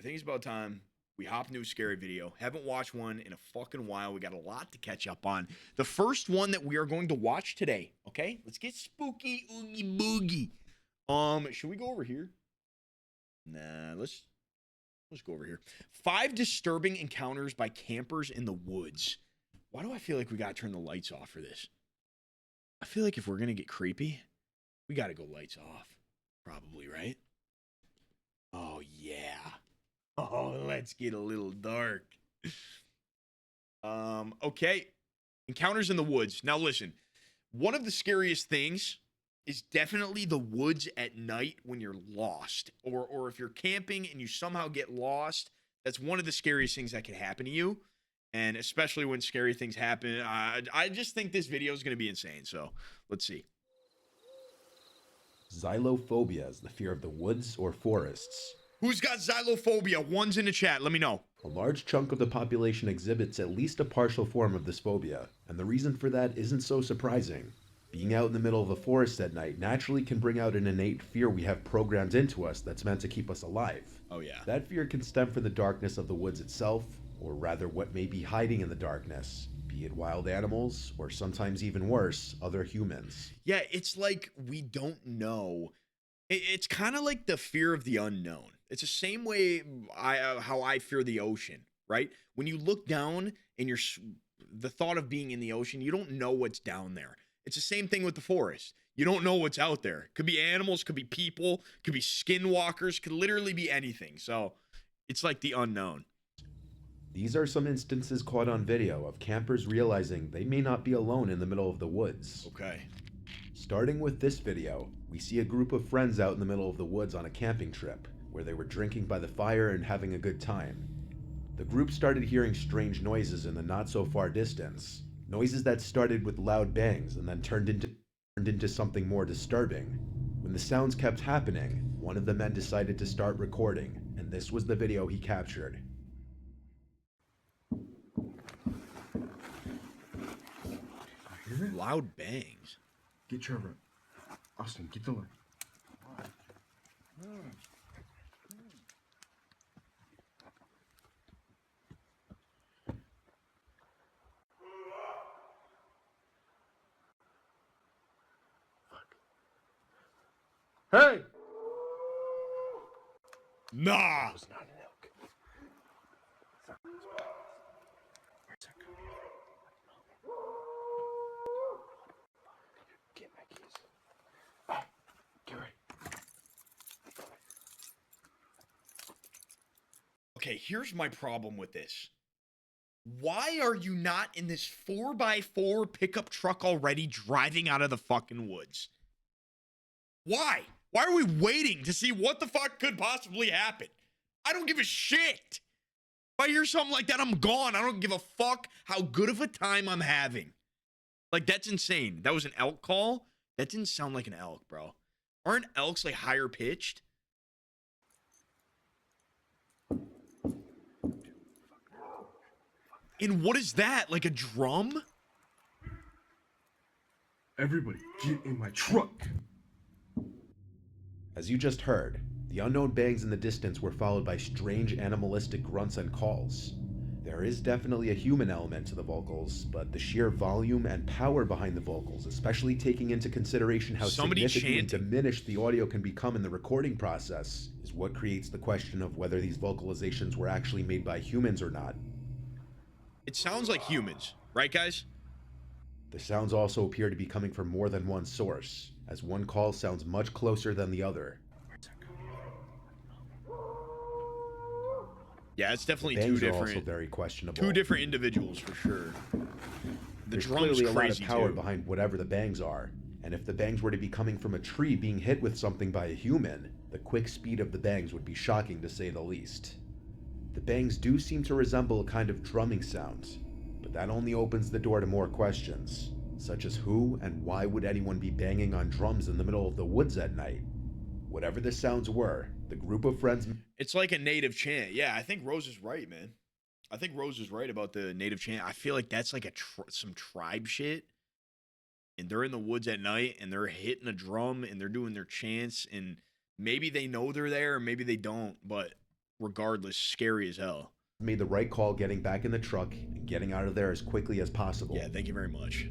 think it's about time we hop into a scary video. Haven't watched one in a fucking while. We got a lot to catch up on. The first one that we are going to watch today, okay? Let's get spooky, oogie boogie. Should we go over here? Nah, let's go over here. 5 disturbing encounters by campers in the woods. Why do I feel like we gotta turn the lights off for this? I feel like if we're gonna get creepy, we gotta go lights off. Probably, right? Oh, yeah. Oh, let's get a little dark. Okay. Encounters in the woods. Now, listen. One of the scariest things is definitely the woods at night when you're lost. Or if you're camping and you somehow get lost, that's one of the scariest things that can happen to you. And especially when scary things happen. I just think this video is going to be insane. So, let's see. Xylophobia is the fear of the woods or forests. Who's got xylophobia? One's in the chat. Let me know. A large chunk of the population exhibits at least a partial form of this phobia, and the reason for that isn't so surprising. Being out in the middle of a forest at night naturally can bring out an innate fear we have programmed into us that's meant to keep us alive. Oh, yeah. That fear can stem from the darkness of the woods itself, or rather what may be hiding in the darkness, be it wild animals, or sometimes even worse, other humans. Yeah, it's like we don't know. It's kind of like the fear of the unknown. It's the same way how I fear the ocean, right? When you look down and the thought of being in the ocean, you don't know what's down there. It's the same thing with the forest. You don't know what's out there. Could be animals, could be people, could be skinwalkers, could literally be anything. So it's like the unknown. These are some instances caught on video of campers realizing they may not be alone in the middle of the woods. Okay. Starting with this video, we see a group of friends out in the middle of the woods on a camping trip, where they were drinking by the fire and having a good time. The group started hearing strange noises in the not so far distance, noises that started with loud bangs and then turned into something more disturbing. When the sounds kept happening, one of the men decided to start recording, and this was the video he captured. Loud bangs. Get Trevor. Austin, get the light. Hey! Nah. It was not an elk. Where's that coming from? Get my keys. Oh, get ready. Okay, here's my problem with this. Why are you not in this 4x4 pickup truck already driving out of the fucking woods? Why? Why are we waiting to see what the fuck could possibly happen? I don't give a shit. If I hear something like that, I'm gone. I don't give a fuck how good of a time I'm having. Like, that's insane. That was an elk call? That didn't sound like an elk, bro. Aren't elks, like, higher pitched? And what is that? Like a drum? Everybody, get in my truck. As you just heard, the unknown bangs in the distance were followed by strange animalistic grunts and calls. There is definitely a human element to the vocals, but the sheer volume and power behind the vocals, especially taking into consideration how significantly diminished the audio can become in the recording process, is what creates the question of whether these vocalizations were actually made by humans or not. It sounds like humans, right, guys? The sounds also appear to be coming from more than one source, as one call sounds much closer than the other. Yeah, it's definitely two different. Also very questionable. Two different individuals for sure. There's clearly a lot of power behind whatever the bangs are, and if the bangs were to be coming from a tree being hit with something by a human, the quick speed of the bangs would be shocking to say the least. The bangs do seem to resemble a kind of drumming sound, but that only opens the door to more questions, such as who and why would anyone be banging on drums in the middle of the woods at night? Whatever the sounds were, the group of friends... It's like a native chant. Yeah, I think Rose is right, man. I think Rose is right about the native chant. I feel like that's like some tribe shit. And they're in the woods at night, and they're hitting a drum, and they're doing their chants, and maybe they know they're there, or maybe they don't, but regardless, scary as hell. Made the right call getting back in the truck and getting out of there as quickly as possible. Yeah, thank you very much.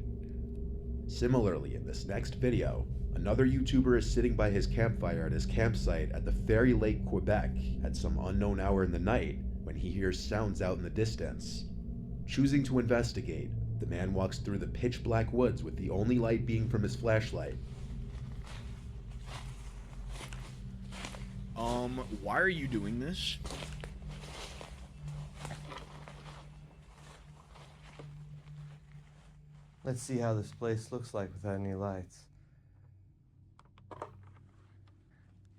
Similarly, in this next video, another YouTuber is sitting by his campfire at his campsite at the Fairy Lake, Quebec, at some unknown hour in the night when he hears sounds out in the distance. Choosing to investigate, the man walks through the pitch black woods with the only light being from his flashlight. Why are you doing this? Let's see how this place looks like without any lights.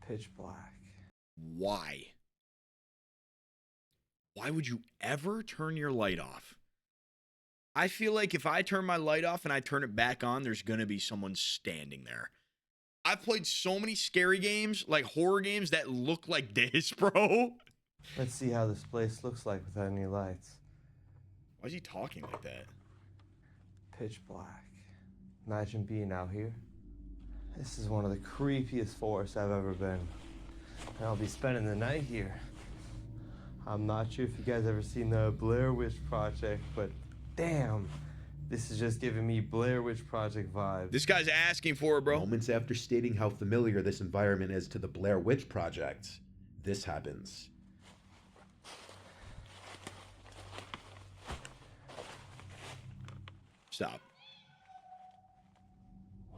Pitch black. Why? Why would you ever turn your light off? I feel like if I turn my light off and I turn it back on, there's going to be someone standing there. I've played so many scary games, like horror games, that look like this, bro. Let's see how this place looks like without any lights. Why is he talking like that? Pitch black. Imagine being out here. This is one of the creepiest forests I've ever been. And I'll be spending the night here. I'm not sure if you guys ever seen the Blair Witch Project, but damn, this is just giving me Blair Witch Project vibes. This guy's asking for it, bro. Moments after stating how familiar this environment is to the Blair Witch Project, this happens. Stop.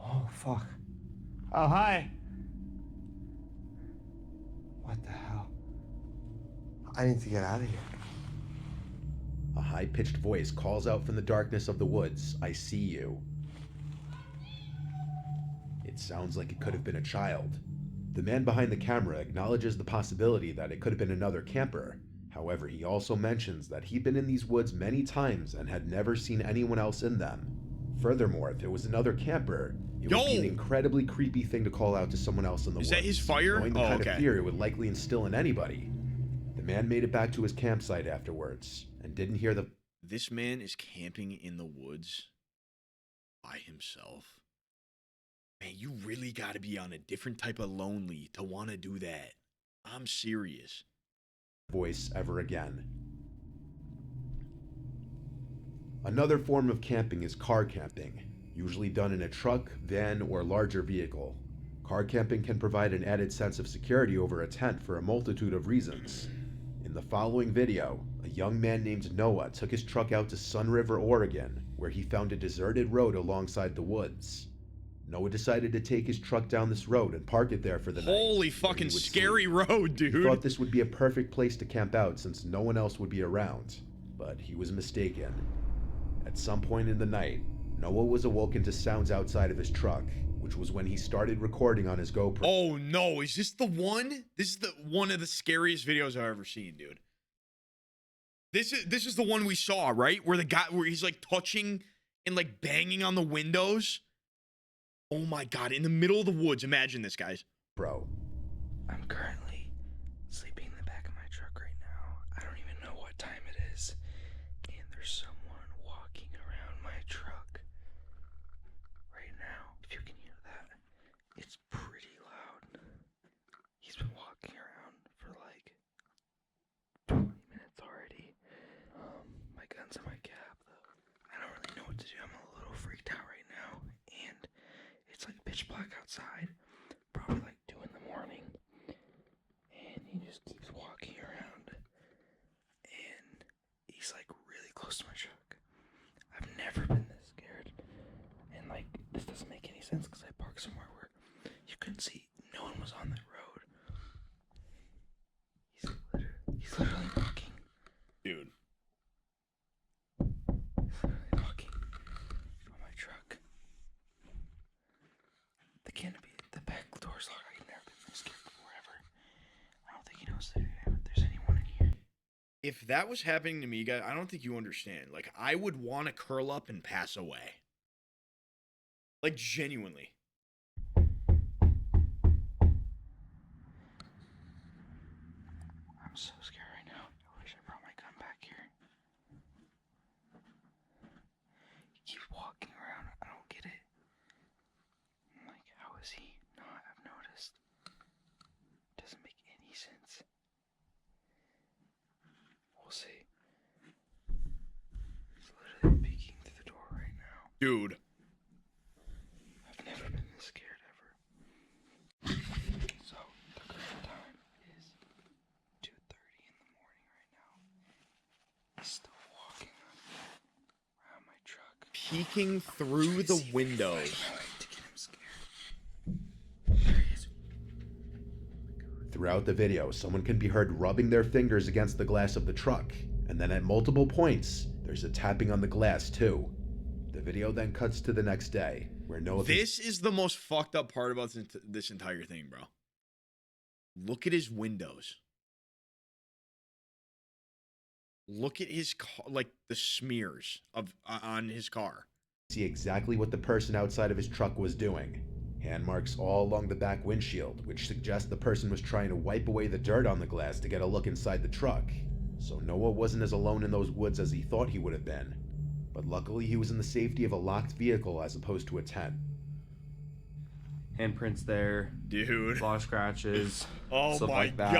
Oh, fuck. Oh, hi. What the hell? I need to get out of here. A high-pitched voice calls out from the darkness of the woods, "I see you." It sounds like it could have been a child. The man behind the camera acknowledges the possibility that it could have been another camper. However, he also mentions that he'd been in these woods many times and had never seen anyone else in them. Furthermore, if it was another camper, it would be an incredibly creepy thing to call out to someone else in the woods. Is that his fire? Knowing the kind of fear it would likely instill in anybody. The man made it back to his campsite afterwards and didn't hear the... This man is camping in the woods by himself. Man, you really got to be on a different type of lonely to want to do that. I'm serious. Voice ever again. Another form of camping is car camping, usually done in a truck, van, or larger vehicle. Car camping can provide an added sense of security over a tent for a multitude of reasons. In the following video, a young man named Noah took his truck out to Sun River, Oregon, where he found a deserted road alongside the woods. Noah decided to take his truck down this road and park it there for the night. Holy fucking scary road, dude. He thought this would be a perfect place to camp out since no one else would be around, but he was mistaken. At some point in the night, Noah was awoken to sounds outside of his truck, which was when he started recording on his GoPro. Oh no, is this the one? This is the one of the scariest videos I've ever seen, dude. This is the one we saw, right? Where he's like touching and like banging on the windows. Oh my god, in the middle of the woods. Imagine this, guys. Bro. I'm currently sleeping in the back of my truck right now. I don't even know what time it is. And there's someone walking around my truck right now. If you can hear that, it's pretty loud. He's been walking around for like 20 minutes already. My gun's in my cab though. I don't really know what to do. I'm a little freaked out right now. And it's like pitch black outside, probably like 2 in the morning, and he just keeps walking around, and he's like really close to my truck. I've never been this scared, and like this doesn't make any sense because I parked somewhere where you couldn't see, no one was on that road. He's literally knocking. Dude. He's literally knocking on my truck. The canopy, the back door's locked. I've never been this scared before ever. I don't think he knows that there's anyone in here. If that was happening to me, guys, I don't think you understand. Like, I would want to curl up and pass away. Like, genuinely. I'm so scared right now. I wish I brought my gun back here. He keeps walking around. I don't get it. I'm like, how is he not have noticed? Doesn't make any sense. Dude. I've never been this scared ever. So, the current time is 2:30 in the morning right now. He's still walking around my truck. Peeking through the windows. To get him scared. There he is. Throughout the video, someone can be heard rubbing their fingers against the glass of the truck, and then at multiple points, there's a tapping on the glass too. The video then cuts to the next day, where Noah... This is the most fucked up part about this entire thing, bro. Look at his windows. Look at his car, like the smears of on his car. See exactly what the person outside of his truck was doing. Hand marks all along the back windshield, which suggests the person was trying to wipe away the dirt on the glass to get a look inside the truck. So Noah wasn't as alone in those woods as he thought he would have been. But luckily he was in the safety of a locked vehicle as opposed to a tent. Handprints there. Dude. A lot of scratches. Oh stuff my like that.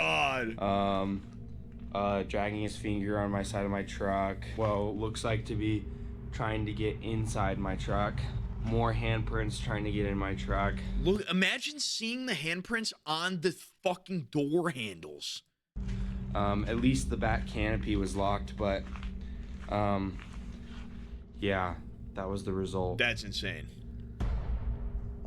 God. Dragging his finger on my side of my truck. Well, looks like to be trying to get inside my truck. More handprints trying to get in my truck. Look, imagine seeing the handprints on the fucking door handles. At least the back canopy was locked, but yeah, that was the result. That's insane.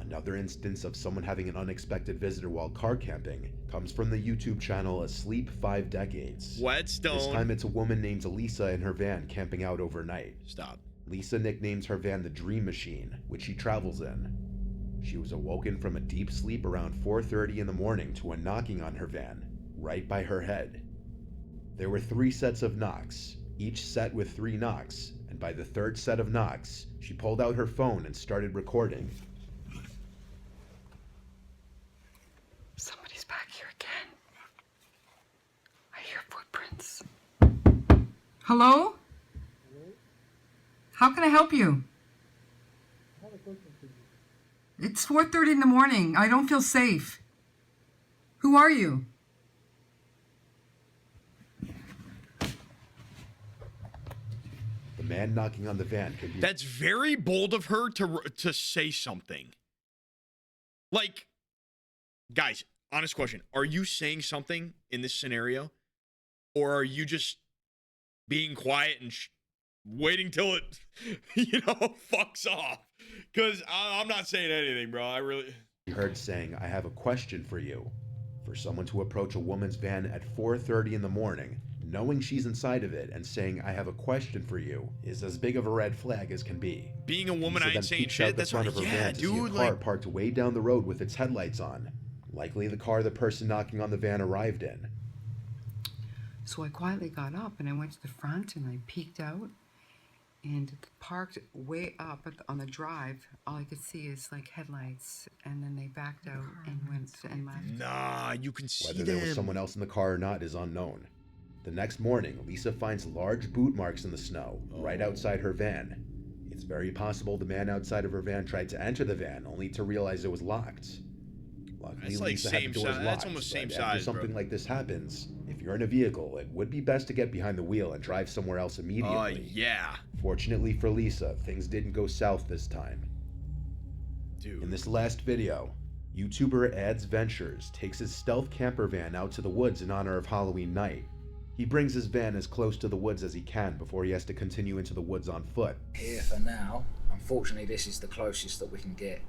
Another instance of someone having an unexpected visitor while car camping comes from the YouTube channel Asleep 5 Decades. Whetstone. This time it's a woman named Lisa in her van camping out overnight. Stop. Lisa nicknames her van the Dream Machine, which she travels in. She was awoken from a deep sleep around 4:30 in the morning to a knocking on her van, right by her head. There were 3 sets of knocks, each set with 3 knocks, and by the 3rd set of knocks, she pulled out her phone and started recording. Somebody's back here again. I hear footprints. Hello? How can I help you? It's 4:30 in the morning. I don't feel safe. Who are you? The man knocking on the van could be... That's very bold of her to say something. Like, guys, honest question. Are you saying something in this scenario? Or are you just being quiet and waiting till it, fucks off? Because I'm not saying anything, bro. I really... heard saying, "I have a question for you." For someone to approach a woman's van at 4:30 in the morning, knowing she's inside of it, and saying, "I have a question for you," is as big of a red flag as can be. Being a woman, Lisa I ain't then saying peeks out shit. the That's front right. of her Yeah, van to see a dude. car Like, parked way down the road with its headlights on. Likely the car the person knocking on the van arrived in. So I quietly got up and I went to the front and I peeked out and parked way up on the drive. All I could see is like headlights, and then they backed out and went and left. nah, you can see Whether them. there was someone else in the car or not is unknown. The next morning, Lisa finds large boot marks in the snow, right outside her van. It's very possible the man outside of her van tried to enter the van, only to realize it was locked. Luckily, That's like Lisa had same the doors size. locked, That's almost same but size, after something bro. like this happens, if you're in a vehicle, it would be best to get behind the wheel and drive somewhere else immediately. Yeah. Fortunately for Lisa, things didn't go south this time. Dude. In this last video, YouTuber Ads Ventures takes his stealth camper van out to the woods in honor of Halloween night. He brings his van as close to the woods as he can before he has to continue into the woods on foot. Here for now. Unfortunately, this is the closest that we can get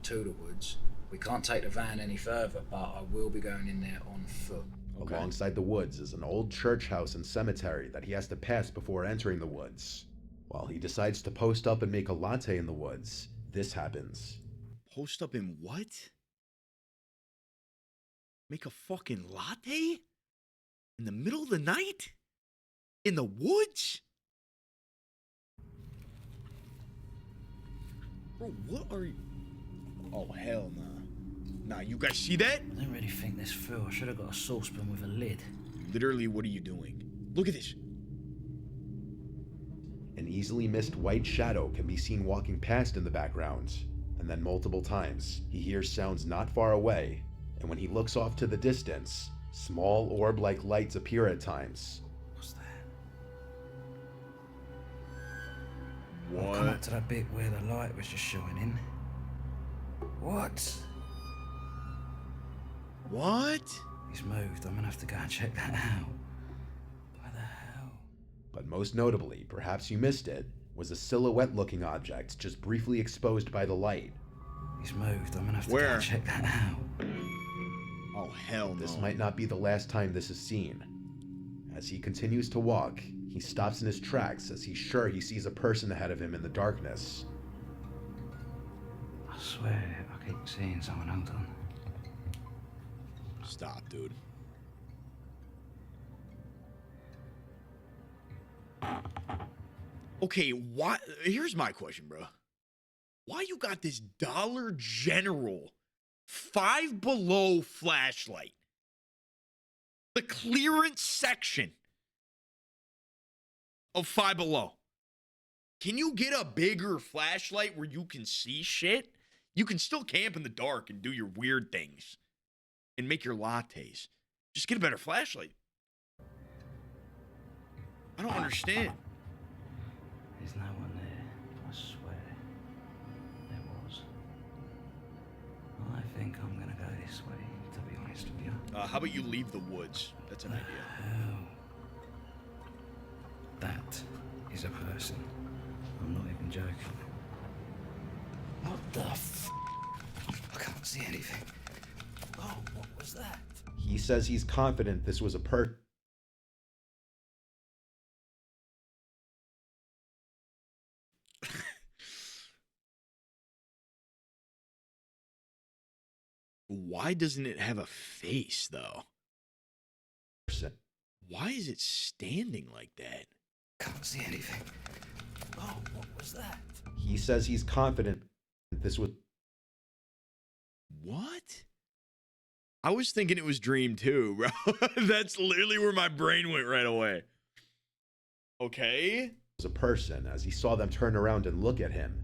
to the woods. We can't take the van any further, but I will be going in there on foot. Okay. Alongside the woods is an old church house and cemetery that he has to pass before entering the woods. While he decides to post up and make a latte in the woods, this happens. Post up in what? Make a fucking latte? In the middle of the night? In the woods? Bro, what are you... Oh, hell nah. Nah, you guys see that? I didn't really think this through. I should have got a saucepan with a lid. Literally, what are you doing? Look at this. An easily missed white shadow can be seen walking past in the background, and then multiple times, he hears sounds not far away, and when he looks off to the distance, small orb-like lights appear at times. What's that? I've come up to that bit where the light was just shining. What? What? He's moved. I'm gonna have to go and check that out. What the hell? But most notably, perhaps you missed it, was a silhouette-looking object just briefly exposed by the light. He's moved. I'm gonna have to Where? go and check that out. Oh, hell no. This might not be the last time this is seen. As he continues to walk, he stops in his tracks as he's sure he sees a person ahead of him in the darkness. I swear, I keep seeing someone. Hold on. Stop, dude. Okay, why? Here's my question, bro. Why you got this Dollar General Five Below flashlight? The clearance section of Five Below. Can you get a bigger flashlight where you can see shit? You can still camp in the dark and do your weird things and make your lattes. Just get a better flashlight. I don't understand. There's no one there. I swear. There was. I think I'm gonna go this way, to be honest with you. How about you leave the woods? That's an idea. Hell. That is a person. I'm not even joking. What the f? I can't see anything. Oh, what was that? He says he's confident this was a Why doesn't it have a face, though? person. Why is it standing like that? Can't see anything. Oh, what was that? He says he's confident this was... What? I was thinking it was Dream 2, bro. That's literally where my brain went right away. Okay. a person as he saw them turn around and look at him.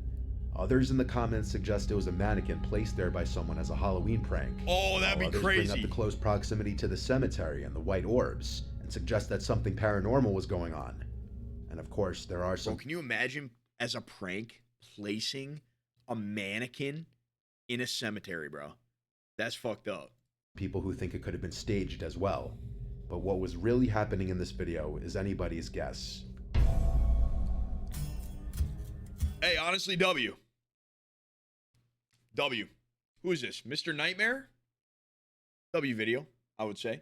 Others in the comments suggest it was a mannequin placed there by someone as a Halloween prank. Oh, that'd while be others crazy. bring up the close proximity to the cemetery and the white orbs and suggest that something paranormal was going on. And of course, there are some... Bro, can you imagine as a prank placing a mannequin in a cemetery, bro? That's fucked up. people who think it could have been staged as well. But what was really happening in this video is anybody's guess. Hey, honestly, W. Who is this? MrNightmare? W video, I would say.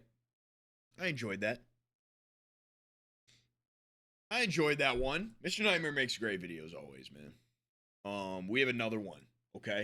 I enjoyed that. I enjoyed that one. MrNightmare makes great videos always, man. We have another one, okay?